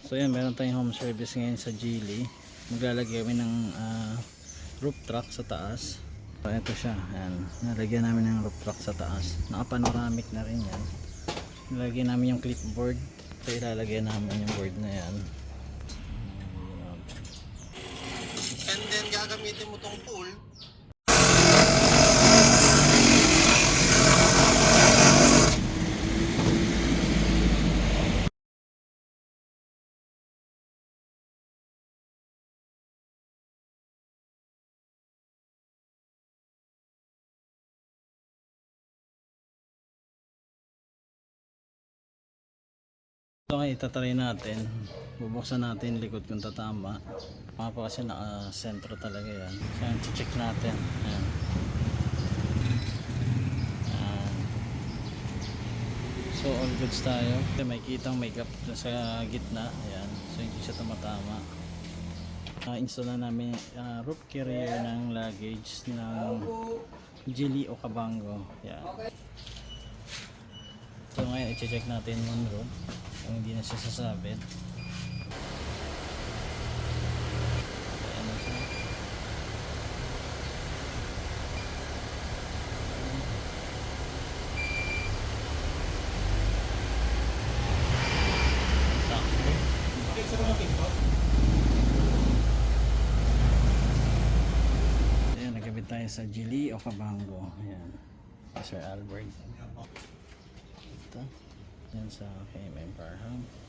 So yan, meron tayong home service ngayon sa Geely. Maglalagay kami ng roof truck sa taas. So ito siya, yan. Nalagyan namin ng roof truck sa taas. Naka-panoramic na rin yan. Nalagyan namin yung clipboard. So ilalagyan namin yung board na yan. And then gagamitin mo tong pool. So ngayon itatry natin, bubuksan natin likod kung tatama. Mga pa kasi naka-sentro talaga yan. So yan, check natin. Ayan. Ayan. So all goods tayo. May kitang may gap sa gitna. Ayan. So hindi siya tumatama. Install na namin roof carrier ng luggage ng Geely Okavango. Ayan. So ngayon i-check natin yung room kung hindi na siya sasabit. Ayan na siya. Ayan, nagkabit tayo sa Geely Okavango. Ayan, Sir Albert. Ito yan sa KMM Power Hub.